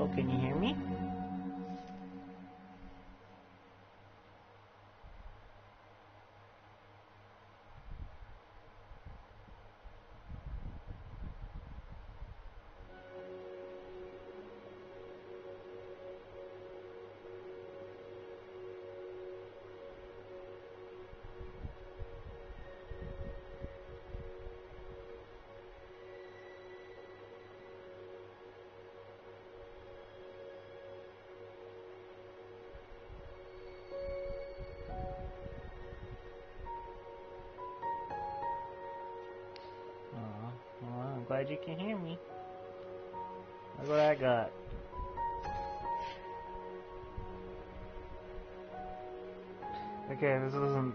Hello, can you hear me? Well, I'm glad you can hear me. Look what I got. Okay, this isn't...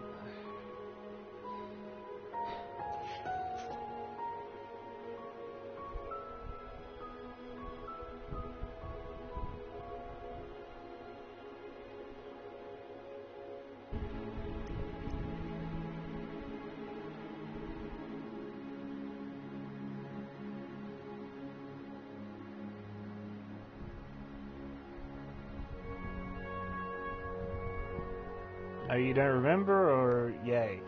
Are you don't remember, or yay?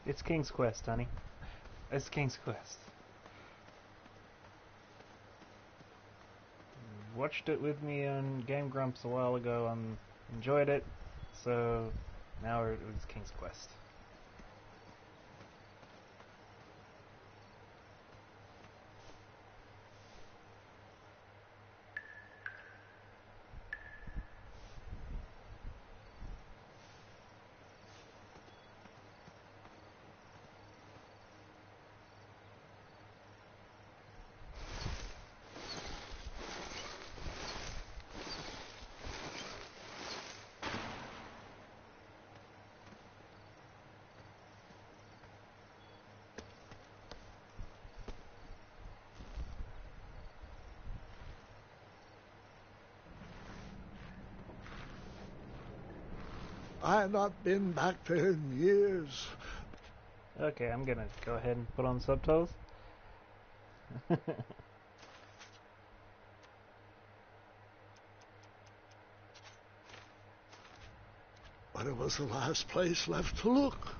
It's King's Quest, honey. It's King's Quest. Watched it with me on Game Grumps a while ago and enjoyed it, so now it's King's Quest. I have not been back there in years. Okay, I'm gonna go ahead and put on subtitles. But it was the last place left to look.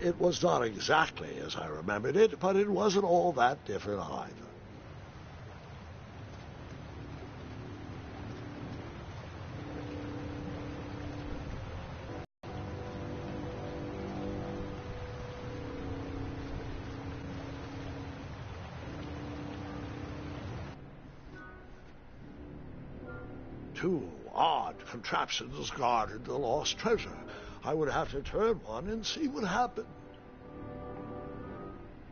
It was not exactly as I remembered it, but it wasn't all that different either. Two odd contraptions guarded the lost treasure. I would have to turn one and see what happened.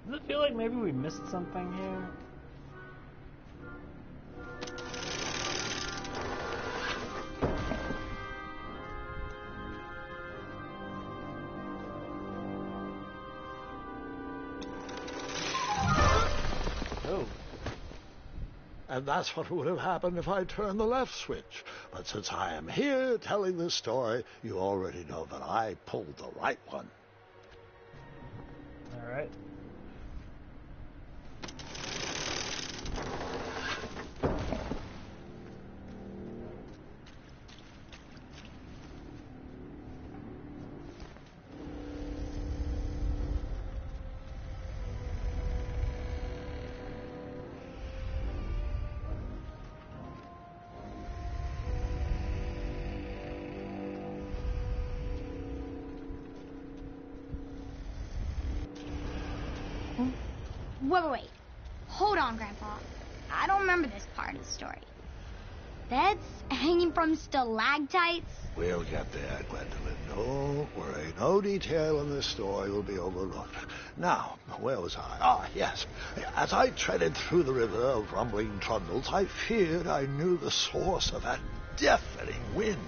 Does it feel like maybe we missed something here? Oh. And that's what would have happened if I turned the left switch. But since I am here telling this story, you already know that I pulled the right one. Alright. Wait. Hold on, Grandpa. I don't remember this part of the story. Beds hanging from stalactites? We'll get there, Gwendolyn. Don't worry. No detail in this story will be overlooked. Now, where was I? Ah, yes. As I treaded through the river of rumbling trundles, I feared I knew the source of that deafening wind.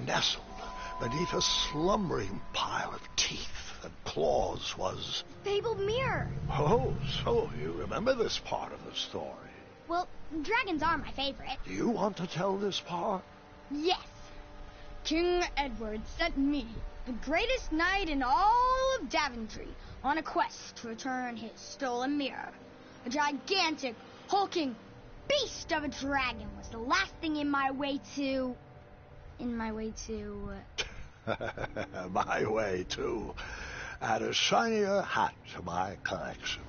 Nestled beneath a slumbering pile of teeth and claws was... Fabled mirror. Oh, so you remember this part of the story. Well, dragons are my favorite. Do you want to tell this part? Yes. King Edward sent me, the greatest knight in all of Daventry, on a quest to return his stolen mirror. A gigantic, hulking beast of a dragon was the last thing in my way to... My way, too. Add a shinier hat to my collection.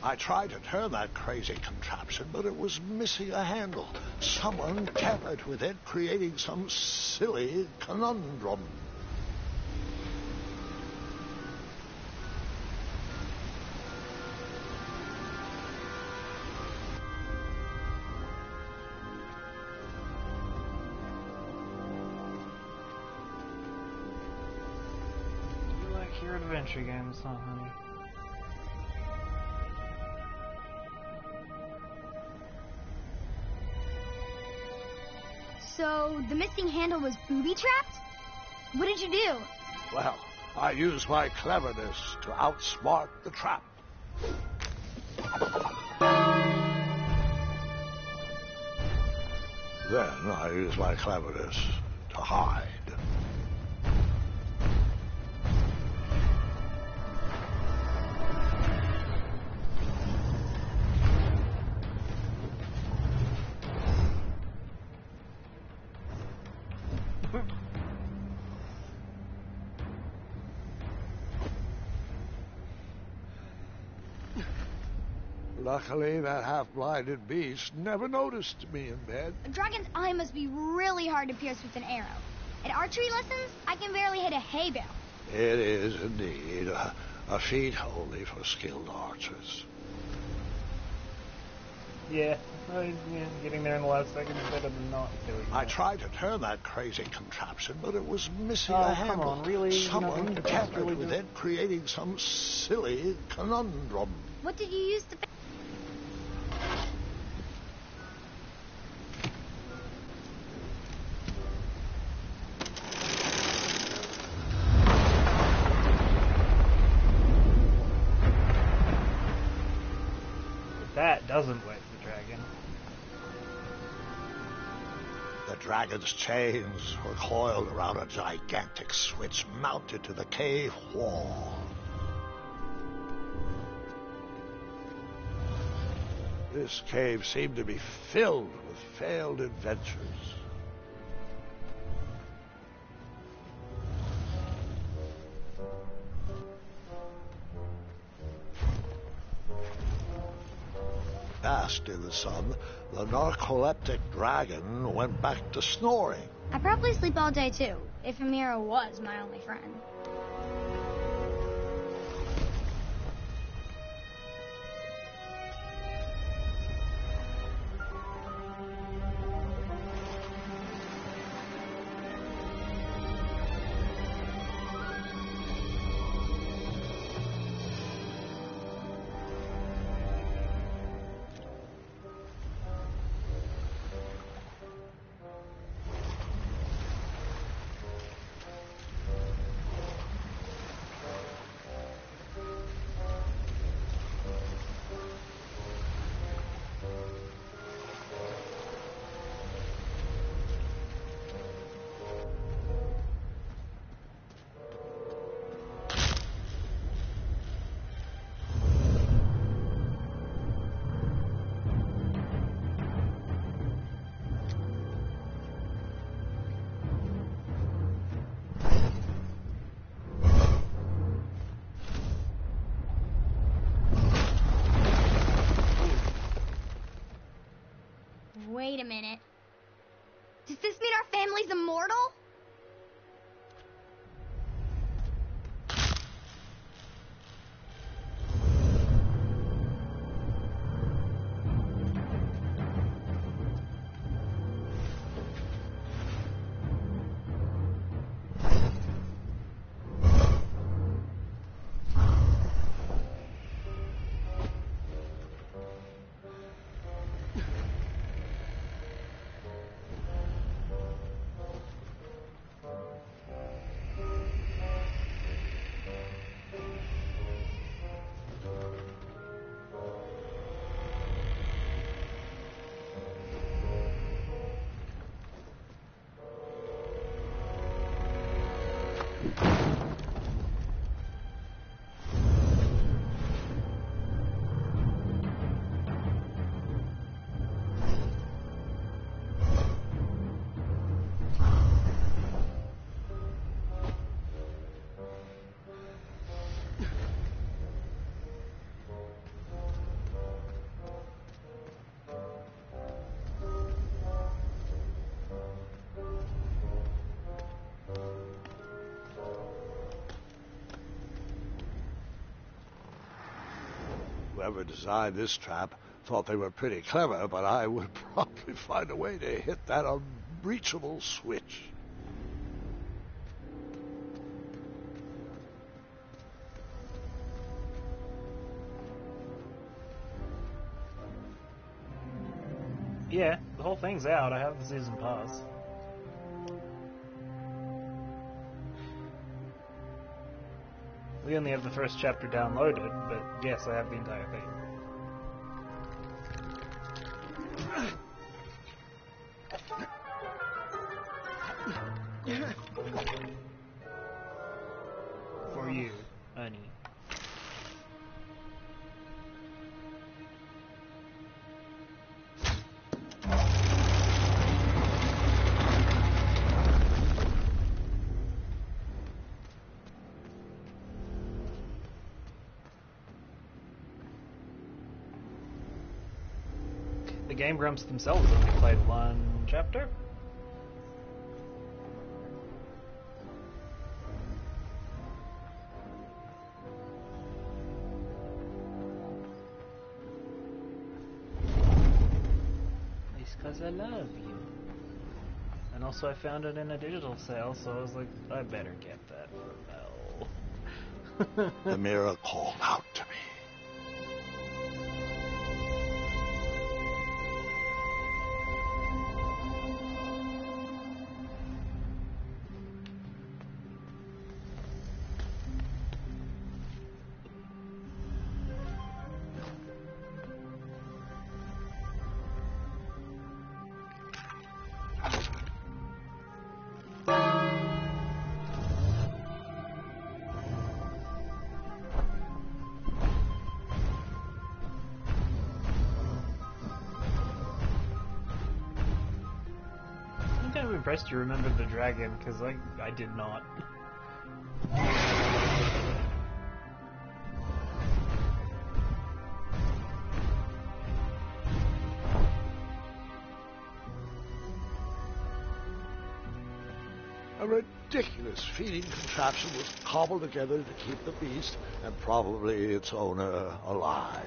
I tried to turn that crazy contraption, but it was missing a handle. Someone tampered with it, creating some silly conundrum. You like your adventure games, huh, honey? So, the missing handle was booby-trapped? What did you do? Well, I used my cleverness to outsmart the trap. Then I used my cleverness to hide. Luckily, that half-blinded beast never noticed me in bed. A dragon's eye must be really hard to pierce with an arrow. At archery lessons, I can barely hit a hay bale. It is indeed a feat only for skilled archers. Yeah, getting there in the last second is better than not doing I that. tried to turn that crazy contraption, but it was missing Oh, a come handle. on, really? Someone tampered really with do- it, creating some silly conundrum. What did you use to... That doesn't wake the dragon. The dragon's chains were coiled around a gigantic switch mounted to the cave wall. This cave seemed to be filled with failed adventures. Basked in the sun, the narcoleptic dragon went back to snoring. I probably sleep all day, too, if a mirror was my only friend. Wait a minute. Does this mean our family's immortal? Whoever designed this trap thought they were pretty clever, but I would probably find a way to hit that unreachable switch. Yeah, the whole thing's out. I have the season pass. We only have the first chapter downloaded, but yes, I have the entire thing. For you, honey. The Game Grumps themselves only played one chapter. It's 'cause I love you. And also I found it in a digital sale, so I was like, I better get that for Mel. The mirror called out to me. I'm kind of impressed you remembered the dragon, because I did not. A ridiculous feeding contraption was cobbled together to keep the beast and probably its owner alive.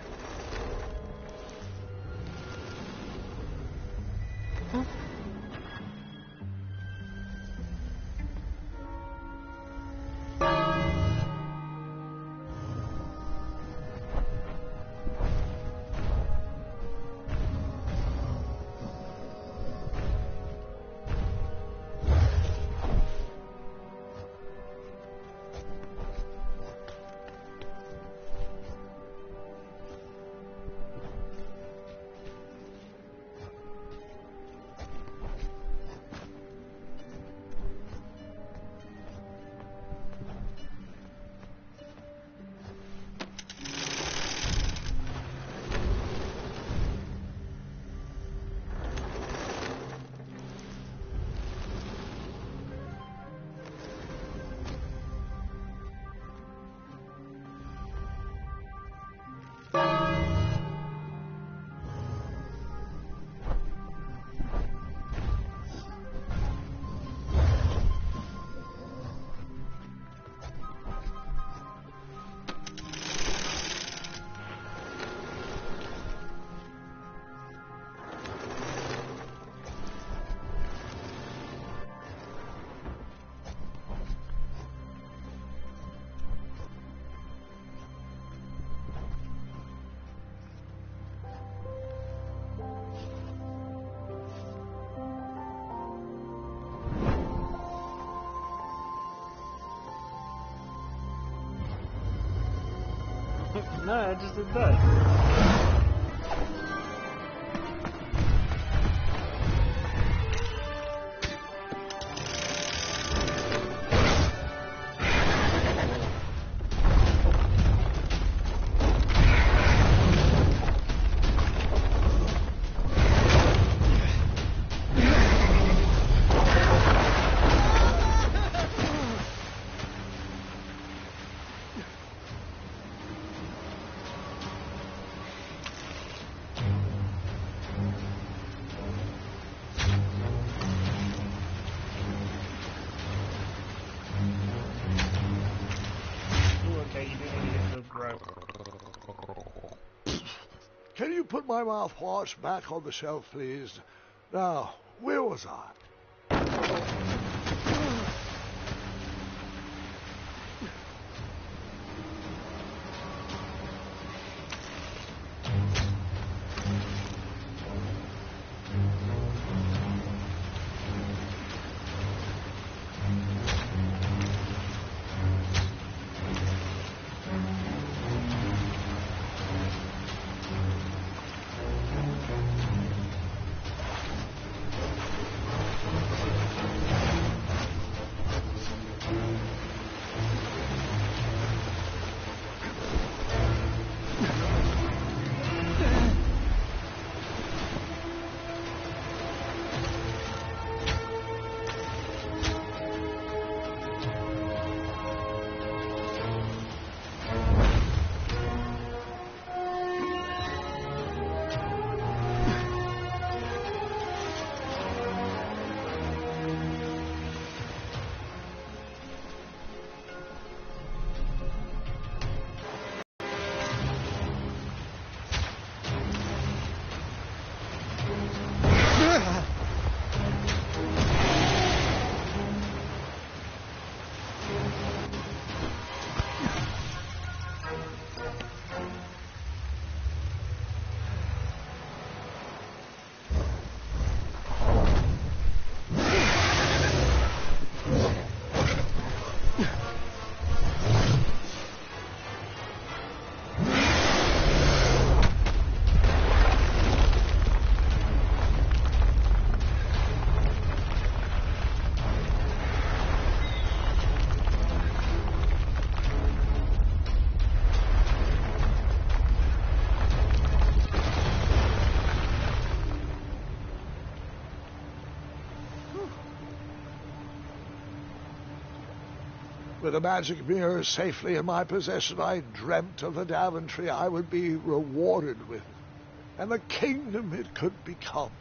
No, I just did that. Can you put my mouthwash back on the shelf, please? Now, where was I? With a magic mirror safely in my possession, I dreamt of the Daventry I would be rewarded with, and the kingdom it could become.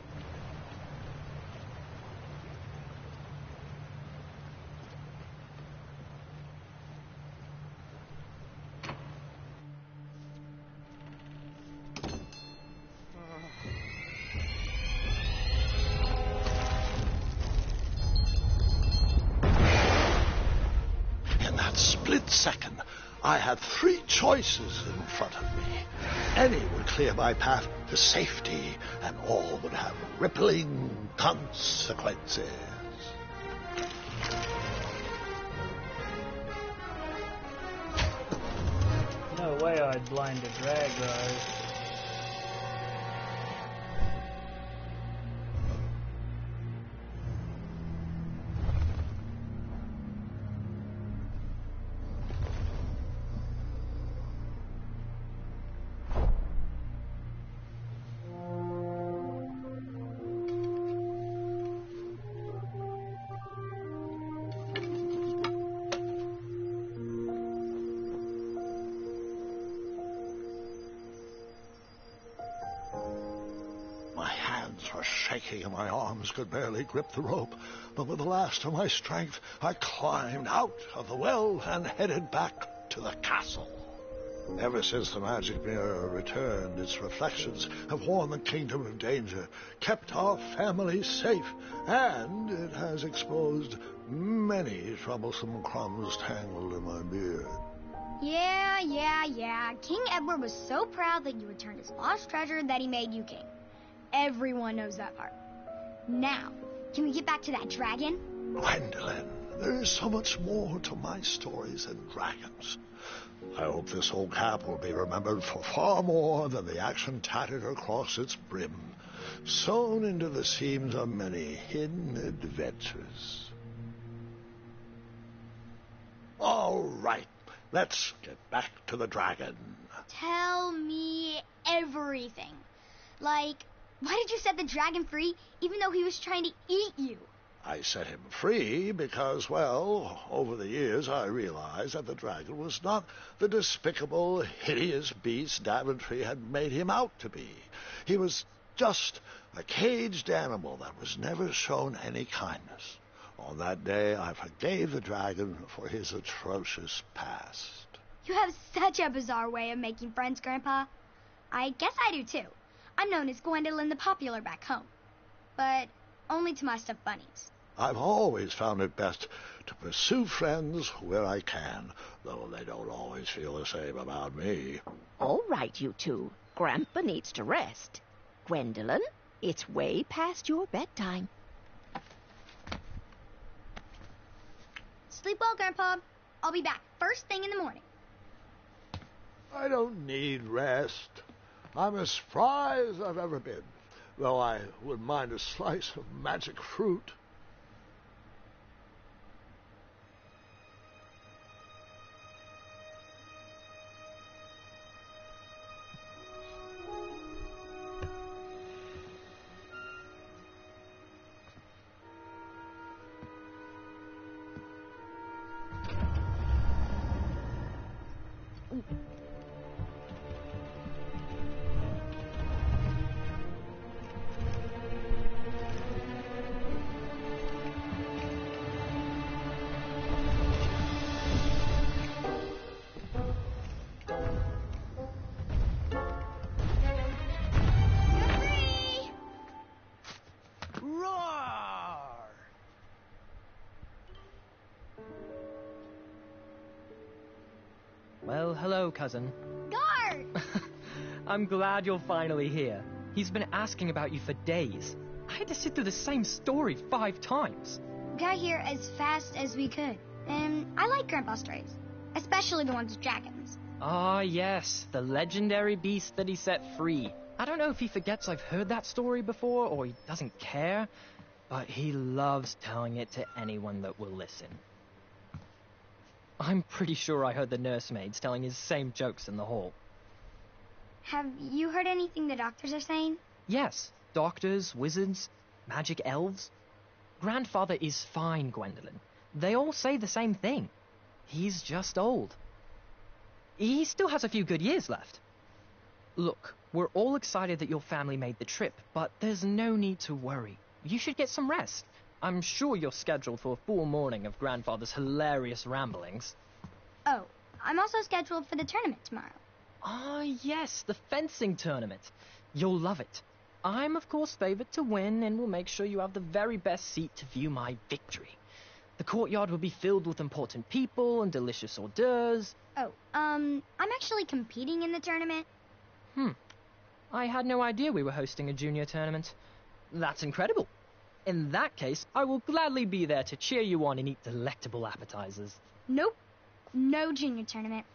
Second, I had three choices in front of me. Any would clear my path to safety, and all would have rippling consequences. No way I'd blind a drag guard. And my arms could barely grip the rope, but with the last of my strength, I climbed out of the well and headed back to the castle. Ever since the magic mirror returned, its reflections have warned the kingdom of danger, kept our family safe, and it has exposed many troublesome crumbs tangled in my beard. Yeah. King Edward was so proud that you returned his lost treasure that he made you king. Everyone knows that part. Now, can we get back to that dragon? Gwendolyn, There is so much more to my stories than dragons. I hope this old cap will be remembered for far more than the action tattered across its brim, sewn into the seams of many hidden adventures. All right, let's get back to the dragon. Tell me everything. Like, why did you set the dragon free even though he was trying to eat you? I set him free because, well, over the years I realized that the dragon was not the despicable, hideous beast Daventry had made him out to be. He was just a caged animal that was never shown any kindness. On that day, I forgave the dragon for his atrocious past. You have such a bizarre way of making friends, Grandpa. I guess I do, too. I'm known as Gwendolyn the Popular back home. But only to my stuffed bunnies. I've always found it best to pursue friends where I can, though they don't always feel the same about me. All right, you two. Grandpa needs to rest. Gwendolyn, it's way past your bedtime. Sleep well, Grandpa. I'll be back first thing in the morning. I don't need rest. I'm as spry as I've ever been, though I wouldn't mind a slice of magic fruit. Well, hello, cousin. Guard! I'm glad you're finally here. He's been asking about you for days. I had to sit through the same story 5 times. We got here as fast as we could. And I like Grandpa's stories. Especially the ones with dragons. Ah, yes, the legendary beast that he set free. I don't know if he forgets I've heard that story before, or he doesn't care, but he loves telling it to anyone that will listen. I'm pretty sure I heard the nursemaids telling his same jokes in the hall. Have you heard anything the doctors are saying? Yes, doctors, wizards, magic elves. Grandfather is fine, Gwendolyn. They all say the same thing. He's just old. He still has a few good years left. Look, we're all excited that your family made the trip, but there's no need to worry. You should get some rest. I'm sure you're scheduled for a full morning of Grandfather's hilarious ramblings. Oh, I'm also scheduled for the tournament tomorrow. Ah, yes, the fencing tournament. You'll love it. I'm, of course, favored to win, and will make sure you have the very best seat to view my victory. The courtyard will be filled with important people and delicious hors d'oeuvres. Oh, I'm actually competing in the tournament. I had no idea we were hosting a junior tournament. That's incredible. In that case, I will gladly be there to cheer you on and eat delectable appetizers. Nope, no junior tournament.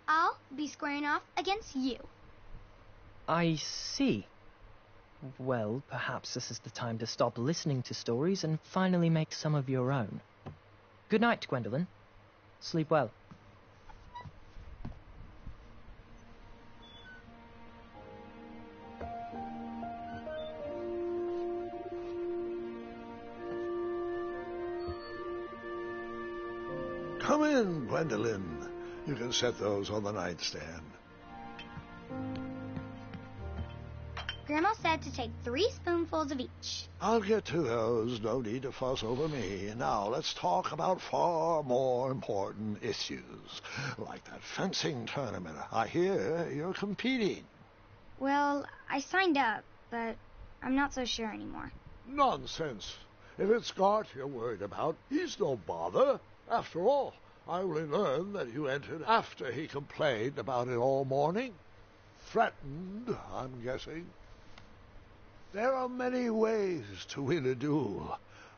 I'll be squaring off against you. I see. Well, perhaps this is the time to stop listening to stories and finally make some of your own. Good night, Gwendolyn. Sleep well. Come in, Gwendolyn. You can set those on the nightstand. Grandma said to take 3 spoonfuls of each. I'll get to those. No need to fuss over me. Now, let's talk about far more important issues, like that fencing tournament. I hear you're competing. Well, I signed up, but I'm not so sure anymore. Nonsense. If it's Scott you're worried about, he's no bother. After all, I only learned that you entered after he complained about it all morning. Threatened, I'm guessing. There are many ways to win a duel,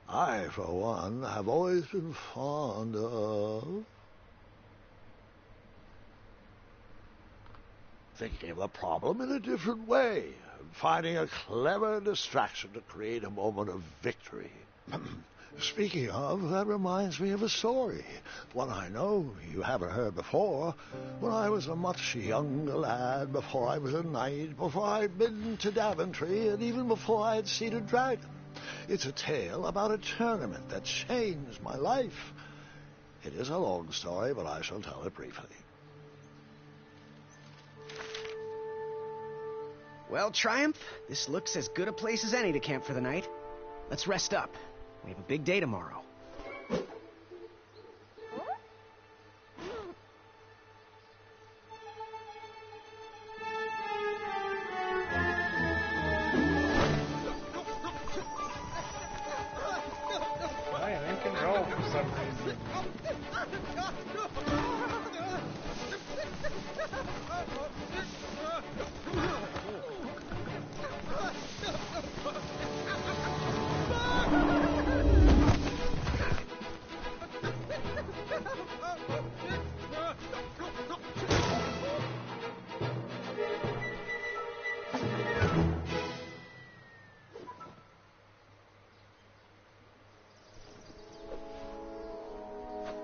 I, for one, have always been fond of thinking of the problem in a different way, finding a clever distraction to create a moment of victory. Speaking of, that reminds me of a story, one I know you haven't heard before. When I was a much younger lad, before I was a knight, before I'd been to Daventry, and even before I'd seen a dragon. It's a tale about a tournament that changed my life. It is a long story, but I shall tell it briefly. Well, Triumph, this looks as good a place as any to camp for the night. Let's rest up. We have a big day tomorrow. I am in control for some reason.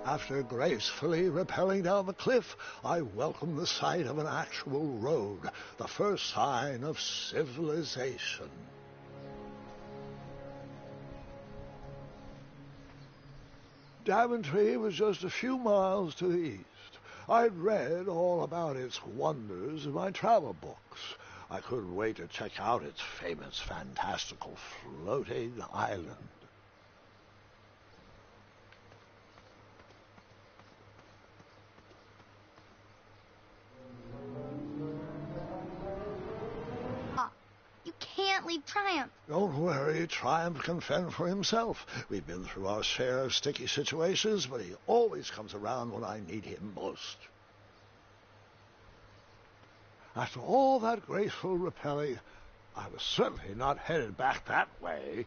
After gracefully rappelling down the cliff, I welcomed the sight of an actual road, the first sign of civilization. Daventry was just a few miles to the east. I'd read all about its wonders in my travel books. I couldn't wait to check out its famous, fantastical floating island. You can't leave Triumph. Don't worry, Triumph can fend for himself. We've been through our share of sticky situations, but he always comes around when I need him most. After all that graceful rappelling, I was certainly not headed back that way.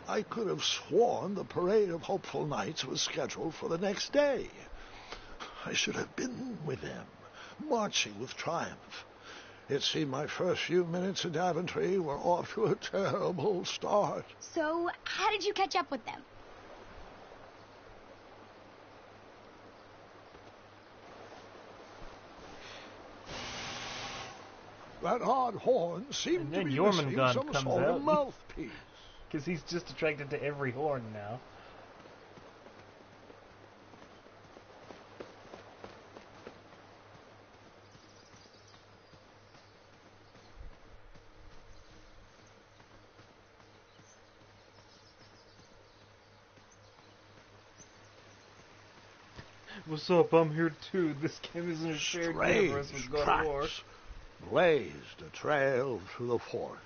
I could have sworn the parade of hopeful knights was scheduled for the next day. I should have been with them, marching with Triumph. It seemed my first few minutes in Daventry were off to a terrible start. So, how did you catch up with them? That odd horn seemed And to then be Jormungand missing some comes sort out. of mouthpiece. Because he's just attracted to every horn now. What's up? I'm here too. This game isn't a shared universe with God of War. Tracks blazed a trail through the forest.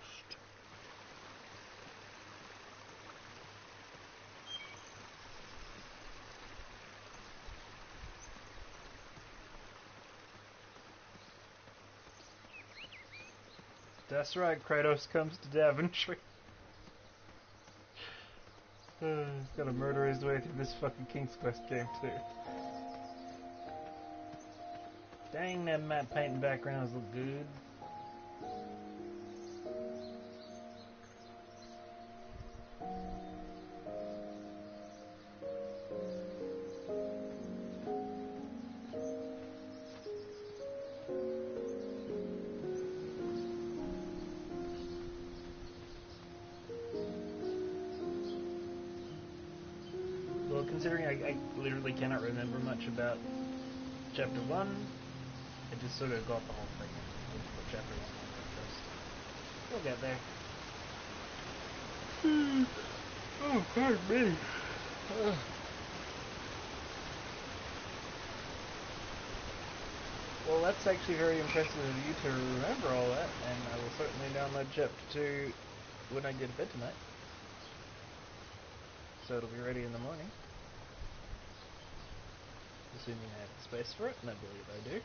That's right, Kratos comes to Daventry. He's gotta murder his way through this fucking King's Quest game too. Dang, that matte painting backgrounds look good. considering I literally cannot remember much about Chapter 1, I just sort of got the whole thing and put Chapter 1 on there first. We'll get there. Oh, pardon me. Well, that's actually very impressive of you to remember all that, and I will certainly download Chapter 2 when I get to bed tonight. So it'll be ready in the morning. Assuming I have the space for it, and I believe I do.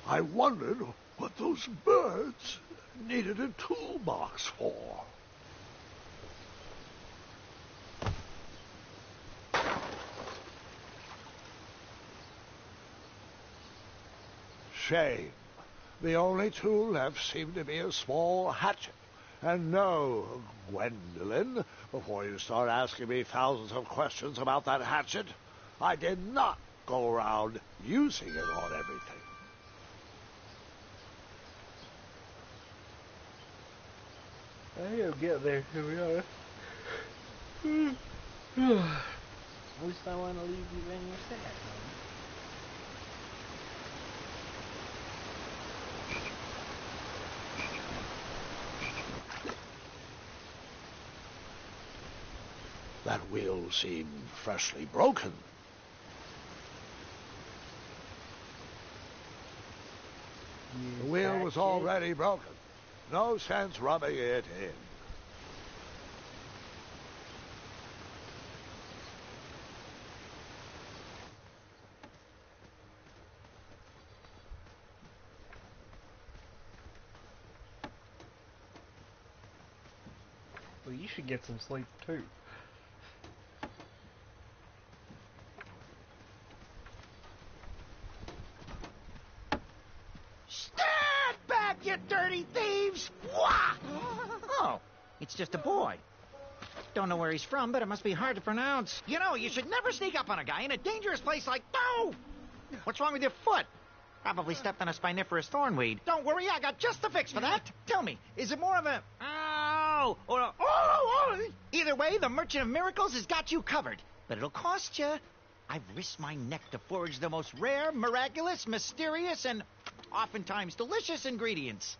I wondered what those birds needed a toolbox for. Shame. The only tool left seemed to be a small hatchet. And no, Gwendolyn, before you start asking me thousands of questions about that hatchet, I did not go around using it on everything. I'll get there. Here we are. At least I want to leave you in your sad home. That wheel seemed freshly broken. The wheel was already broken. No sense rubbing it in. Well, you should get some sleep too. Stand back, you dirty thieves! Wah! Oh, it's just a boy. Don't know where he's from, but it must be hard to pronounce. You know, you should never sneak up on a guy in a dangerous place like... No! What's wrong with your foot? Probably stepped on a spiniferous thornweed. Don't worry, I got just the fix for that. Tell me, is it more of a... Ow! Or a... Oh! Either way, the Merchant of Miracles has got you covered. But it'll cost you. I've risked my neck to forage the most rare, miraculous, mysterious, and oftentimes delicious ingredients.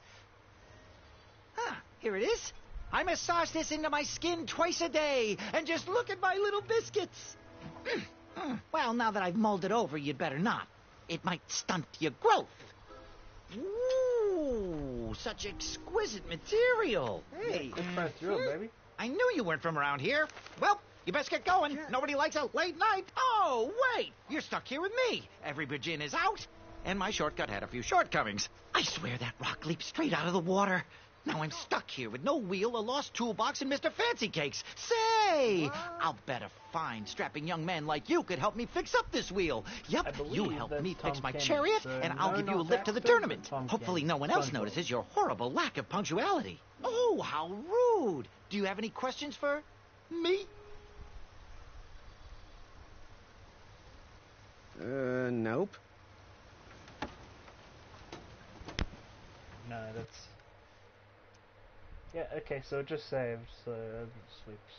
Here it is. I massage this into my skin twice a day, and just look at my little biscuits. Well, now that I've mulled it over, you'd better not. It might stunt your growth. Ooh, such exquisite material. Hey, just press through it, baby. I knew you weren't from around here. Well, you best get going. Sure. Nobody likes a late night. Oh, wait, you're stuck here with me. Every bridge in is out, and my shortcut had a few shortcomings. I swear that rock leaped straight out of the water. Now I'm stuck here with no wheel, a lost toolbox, and Mr. Fancy Cakes. Say, I'll bet a fine, strapping young man like you could help me fix up this wheel. Yep, you help me fix my chariot, and I'll give you a lift to the tournament. Hopefully no one else notices your horrible lack of punctuality. Oh, how rude. Do you have any questions for me? Nope. No, that's... Yeah, okay, so it just saves, sleeps.